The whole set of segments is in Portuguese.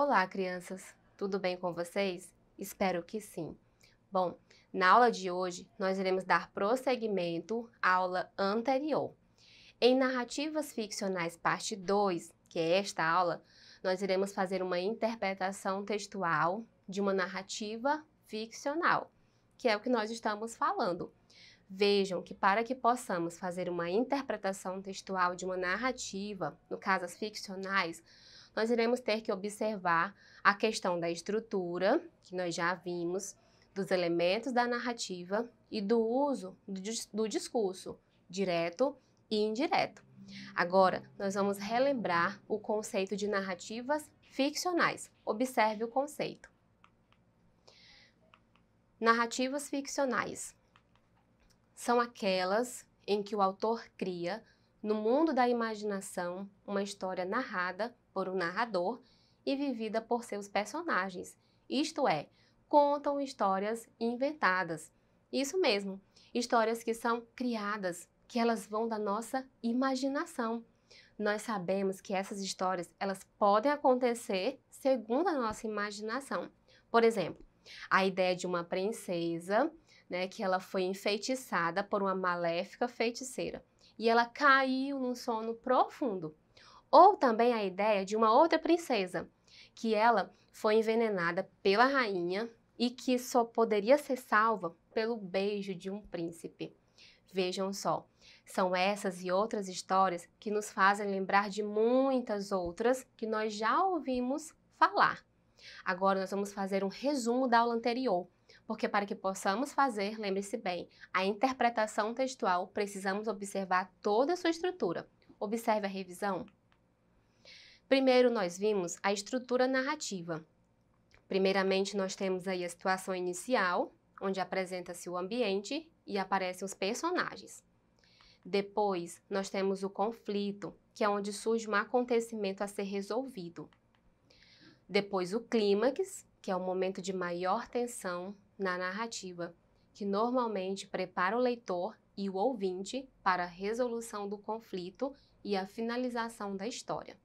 Olá, crianças! Tudo bem com vocês? Espero que sim. Bom, na aula de hoje, nós iremos dar prosseguimento à aula anterior. Em Narrativas Ficcionais, parte 2, que é esta aula, nós iremos fazer uma interpretação textual de uma narrativa ficcional, que é o que nós estamos falando. Vejam que para que possamos fazer uma interpretação textual de uma narrativa, no caso as ficcionais, nós iremos ter que observar a questão da estrutura, que nós já vimos, dos elementos da narrativa e do uso do discurso, direto e indireto. Agora, nós vamos relembrar o conceito de narrativas ficcionais. Observe o conceito. Narrativas ficcionais são aquelas em que o autor cria, no mundo da imaginação, uma história narrada por um narrador e vivida por seus personagens. Isto é, contam histórias inventadas. Isso mesmo, histórias que são criadas, que elas vão da nossa imaginação. Nós sabemos que essas histórias, elas podem acontecer segundo a nossa imaginação. Por exemplo, a ideia de uma princesa, que ela foi enfeitiçada por uma maléfica feiticeira e ela caiu num sono profundo. Ou também a ideia de uma outra princesa, que ela foi envenenada pela rainha e que só poderia ser salva pelo beijo de um príncipe. Vejam só, são essas e outras histórias que nos fazem lembrar de muitas outras que nós já ouvimos falar. Agora nós vamos fazer um resumo da aula anterior, porque para que possamos fazer, lembre-se bem, a interpretação textual, precisamos observar toda a sua estrutura. Observe a revisão. Primeiro nós vimos a estrutura narrativa. Primeiramente nós temos aí a situação inicial, onde apresenta-se o ambiente e aparecem os personagens. Depois nós temos o conflito, que é onde surge um acontecimento a ser resolvido. Depois o clímax, que é o momento de maior tensão na narrativa, que normalmente prepara o leitor e o ouvinte para a resolução do conflito e a finalização da história.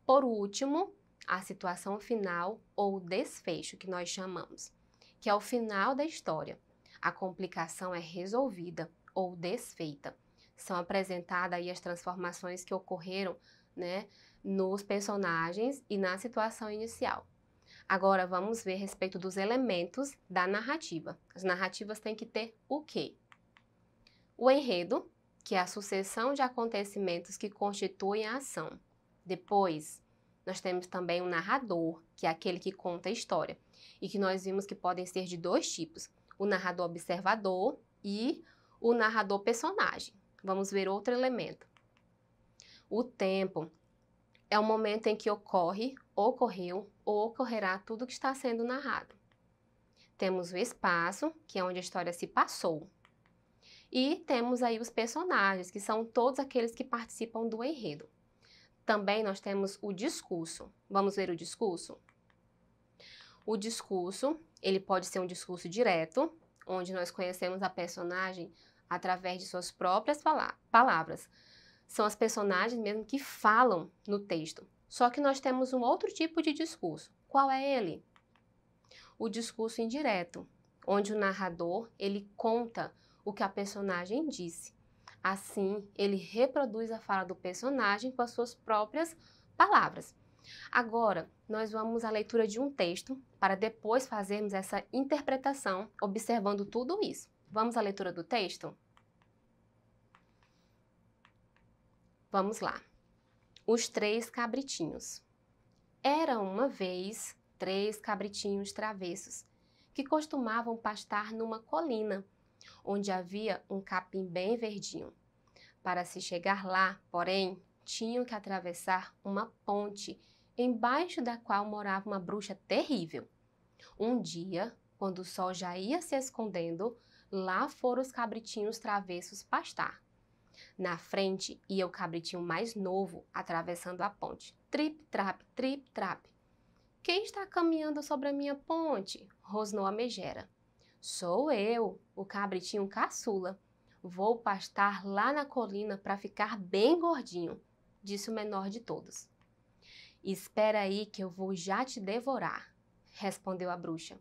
Por último, a situação final ou desfecho, que nós chamamos, que é o final da história. A complicação é resolvida ou desfeita. São apresentadas aí as transformações que ocorreram, nos personagens e na situação inicial. Agora vamos ver a respeito dos elementos da narrativa. As narrativas têm que ter o quê? O enredo, que é a sucessão de acontecimentos que constituem a ação. Depois, nós temos também o narrador, que é aquele que conta a história, e que nós vimos que podem ser de dois tipos, o narrador observador e o narrador personagem. Vamos ver outro elemento. O tempo é o momento em que ocorre, ocorreu ou ocorrerá tudo que está sendo narrado. Temos o espaço, que é onde a história se passou. E temos aí os personagens, que são todos aqueles que participam do enredo. Também nós temos o discurso. Vamos ver o discurso? O discurso, ele pode ser um discurso direto, onde nós conhecemos a personagem através de suas próprias palavras. São as personagens mesmo que falam no texto. Só que nós temos um outro tipo de discurso. Qual é ele? O discurso indireto, onde o narrador, ele conta o que a personagem disse. Assim, ele reproduz a fala do personagem com as suas próprias palavras. Agora, nós vamos à leitura de um texto para depois fazermos essa interpretação, observando tudo isso. Vamos à leitura do texto? Vamos lá. Os 3 cabritinhos. Era uma vez 3 cabritinhos travessos que costumavam pastar numa colina, onde havia um capim bem verdinho. Para se chegar lá, porém, tinham que atravessar uma ponte, embaixo da qual morava uma bruxa terrível. Um dia, quando o sol já ia se escondendo, lá foram os cabritinhos travessos pastar. Na frente ia o cabritinho mais novo, atravessando a ponte. Trip-trap, trip-trap. Quem está caminhando sobre a minha ponte? Rosnou a megera. Sou eu, o cabritinho caçula. Vou pastar lá na colina para ficar bem gordinho, disse o menor de todos. Espera aí que eu vou já te devorar, respondeu a bruxa.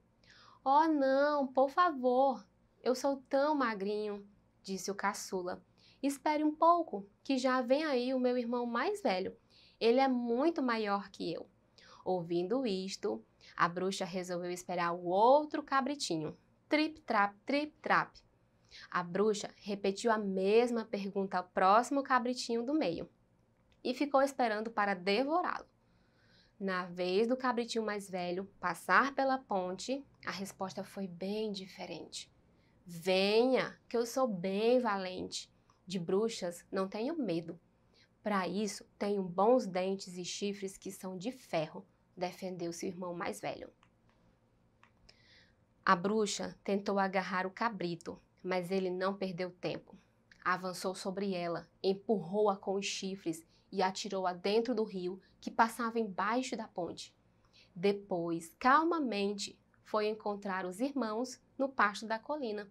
Oh não, por favor, eu sou tão magrinho, disse o caçula. Espere um pouco, que já vem aí o meu irmão mais velho. Ele é muito maior que eu. Ouvindo isto, a bruxa resolveu esperar o outro cabritinho. Trip-trap, trip-trap. A bruxa repetiu a mesma pergunta ao próximo cabritinho do meio e ficou esperando para devorá-lo. Na vez do cabritinho mais velho passar pela ponte, a resposta foi bem diferente. Venha, que eu sou bem valente. De bruxas não tenho medo. Para isso, tenho bons dentes e chifres que são de ferro, defendeu seu irmão mais velho. A bruxa tentou agarrar o cabrito, mas ele não perdeu tempo. Avançou sobre ela, empurrou-a com os chifres e atirou-a dentro do rio que passava embaixo da ponte. Depois, calmamente, foi encontrar os irmãos no pasto da colina.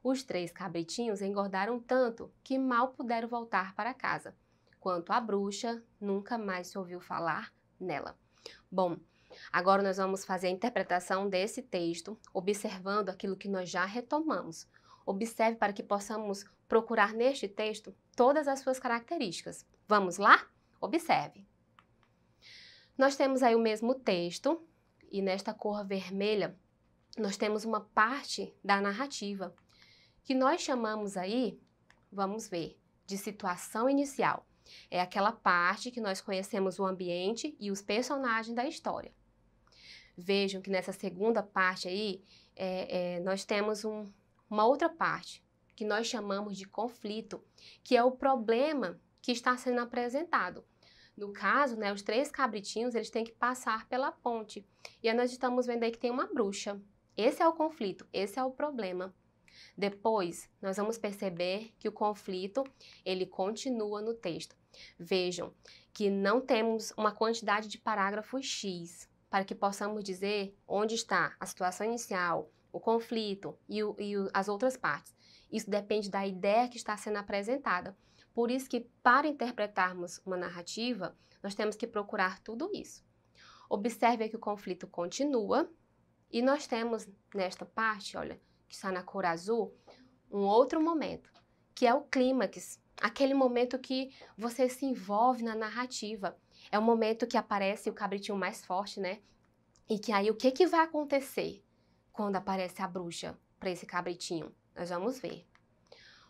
Os 3 cabritinhos engordaram tanto que mal puderam voltar para casa. Quanto à bruxa, nunca mais se ouviu falar nela. Bom, agora nós vamos fazer a interpretação desse texto, observando aquilo que nós já retomamos. Observe para que possamos procurar neste texto todas as suas características. Vamos lá? Observe. Nós temos aí o mesmo texto e nesta cor vermelha nós temos uma parte da narrativa que nós chamamos aí, vamos ver, de situação inicial. É aquela parte que nós conhecemos o ambiente e os personagens da história. Vejam que nessa segunda parte aí, nós temos uma outra parte, que nós chamamos de conflito, que é o problema que está sendo apresentado. No caso, né, os 3 cabritinhos, eles têm que passar pela ponte. E aí nós estamos vendo aí que tem uma bruxa. Esse é o conflito, esse é o problema. Depois, nós vamos perceber que o conflito, ele continua no texto. Vejam que não temos uma quantidade de parágrafos X para que possamos dizer onde está a situação inicial, o conflito e as outras partes. Isso depende da ideia que está sendo apresentada. Por isso que, para interpretarmos uma narrativa, nós temos que procurar tudo isso. Observe que o conflito continua e nós temos nesta parte, olha, que está na cor azul, um outro momento, que é o clímax, aquele momento que você se envolve na narrativa. É o momento que aparece o cabritinho mais forte, né? E que aí o que vai acontecer quando aparece a bruxa para esse cabritinho? Nós vamos ver.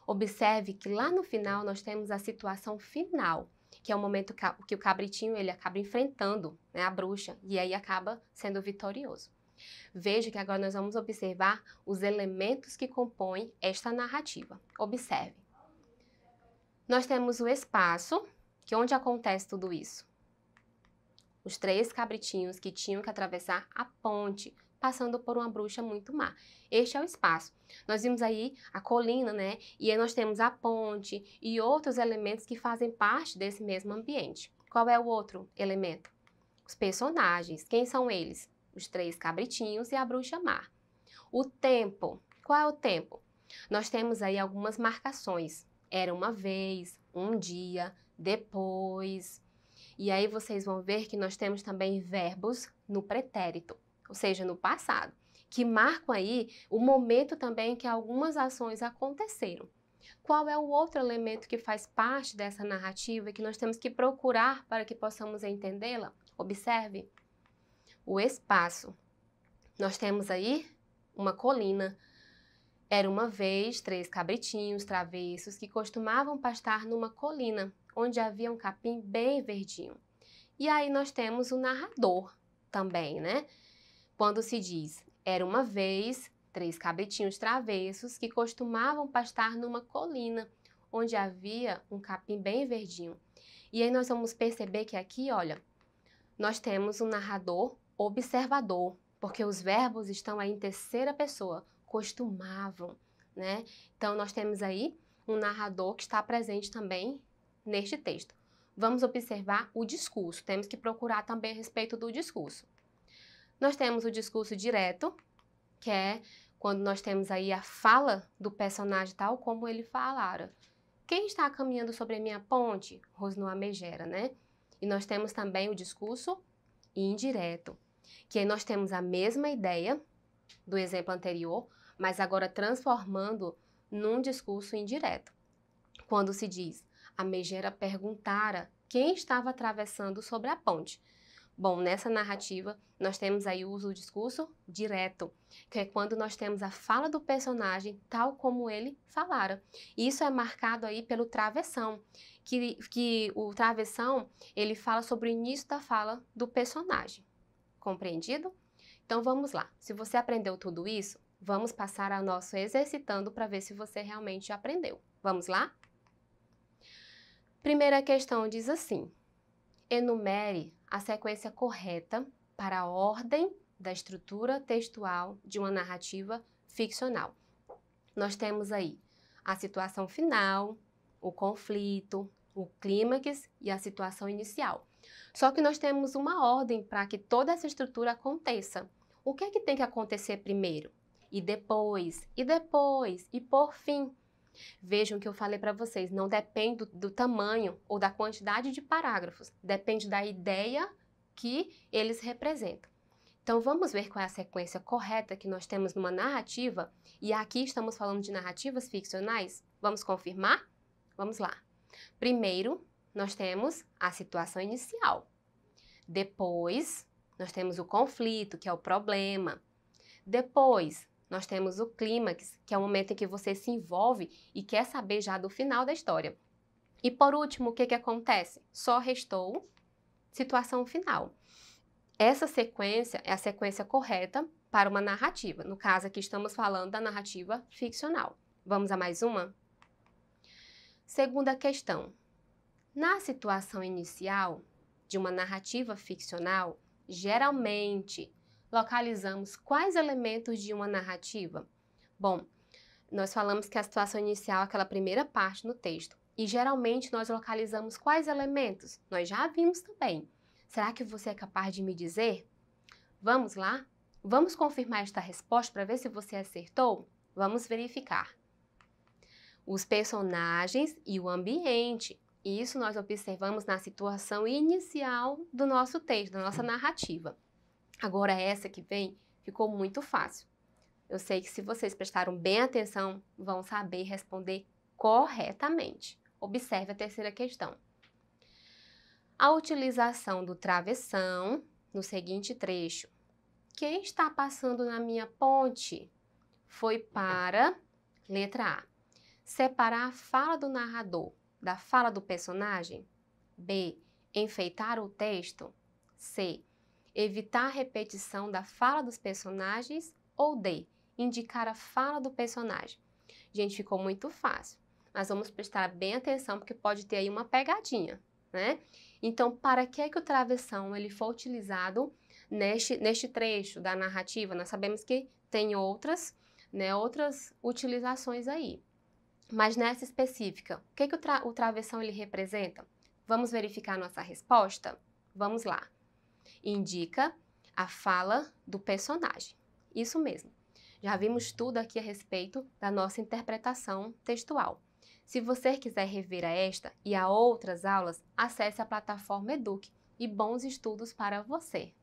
Observe que lá no final nós temos a situação final, que é o momento que o cabritinho ele acaba enfrentando, né, a bruxa e aí acaba sendo vitorioso. Veja que agora nós vamos observar os elementos que compõem esta narrativa. Observe. Nós temos o espaço, que é onde acontece tudo isso. Os 3 cabritinhos que tinham que atravessar a ponte, passando por uma bruxa muito má. Este é o espaço. Nós vimos aí a colina, né? E aí nós temos a ponte e outros elementos que fazem parte desse mesmo ambiente. Qual é o outro elemento? Os personagens. Quem são eles? Os 3 cabritinhos e a bruxa má. O tempo. Qual é o tempo? Nós temos aí algumas marcações. Era uma vez, um dia, depois. E aí vocês vão ver que nós temos também verbos no pretérito, ou seja, no passado, que marcam aí o momento também que algumas ações aconteceram. Qual é o outro elemento que faz parte dessa narrativa e que nós temos que procurar para que possamos entendê-la? Observe. O espaço. Nós temos aí uma colina. Era uma vez 3 cabritinhos travessos que costumavam pastar numa colina, onde havia um capim bem verdinho. E aí nós temos o narrador também, né? Quando se diz, era uma vez 3 cabritinhos travessos que costumavam pastar numa colina, onde havia um capim bem verdinho. E aí nós vamos perceber que aqui, olha, nós temos um narrador observador, porque os verbos estão aí em terceira pessoa, costumavam, né? Então, nós temos aí um narrador que está presente também neste texto. Vamos observar o discurso, temos que procurar também a respeito do discurso. Nós temos o discurso direto, que é quando nós temos aí a fala do personagem tal como ele falara. Quem está caminhando sobre a minha ponte? Rosnou a megera, né? E nós temos também o discurso indireto, que aí nós temos a mesma ideia do exemplo anterior, mas agora transformando num discurso indireto. Quando se diz, a megera perguntara quem estava atravessando sobre a ponte. Bom, nessa narrativa, nós temos aí o uso do discurso direto, que é quando nós temos a fala do personagem tal como ele falara. E isso é marcado aí pelo travessão, que o travessão, ele fala sobre o início da fala do personagem. Compreendido? Então vamos lá. Se você aprendeu tudo isso, vamos passar ao nosso exercitando para ver se você realmente aprendeu. Vamos lá? Primeira questão diz assim: enumere a sequência correta para a ordem da estrutura textual de uma narrativa ficcional. Nós temos aí a situação final, o conflito, o clímax e a situação inicial. Só que nós temos uma ordem para que toda essa estrutura aconteça. O que é que tem que acontecer primeiro? E depois, e por fim. Vejam que eu falei para vocês, não depende do tamanho ou da quantidade de parágrafos, depende da ideia que eles representam. Então vamos ver qual é a sequência correta que nós temos numa narrativa, e aqui estamos falando de narrativas ficcionais. Vamos confirmar? Vamos lá. Primeiro, nós temos a situação inicial. Depois, nós temos o conflito, que é o problema. Depois, nós temos o clímax, que é o momento em que você se envolve e quer saber já do final da história. E por último, o que acontece? Só restou situação final. Essa sequência é a sequência correta para uma narrativa. No caso aqui estamos falando da narrativa ficcional. Vamos a mais uma? Segunda questão. Na situação inicial de uma narrativa ficcional, geralmente localizamos quais elementos de uma narrativa? Bom, nós falamos que a situação inicial é aquela primeira parte no texto. E geralmente nós localizamos quais elementos? Nós já vimos também. Será que você é capaz de me dizer? Vamos lá? Vamos confirmar esta resposta para ver se você acertou? Vamos verificar. Os personagens e o ambiente. Isso nós observamos na situação inicial do nosso texto, da nossa narrativa. Agora essa que vem ficou muito fácil. Eu sei que se vocês prestaram bem atenção, vão saber responder corretamente. Observe a terceira questão. A utilização do travessão no seguinte trecho. Quem está passando na minha ponte? Foi para, letra A, separar a fala do narrador da fala do personagem. B, enfeitar o texto. C, evitar a repetição da fala dos personagens. Ou D, indicar a fala do personagem. Gente, ficou muito fácil. Mas vamos prestar bem atenção porque pode ter aí uma pegadinha, né? Então, para que o travessão ele foi utilizado neste trecho da narrativa? Nós sabemos que tem outras utilizações aí. Mas nessa específica, o que o travessão ele representa? Vamos verificar a nossa resposta? Vamos lá. Indica a fala do personagem. Isso mesmo. Já vimos tudo aqui a respeito da nossa interpretação textual. Se você quiser rever a esta e a outras aulas, acesse a plataforma Eduque e bons estudos para você!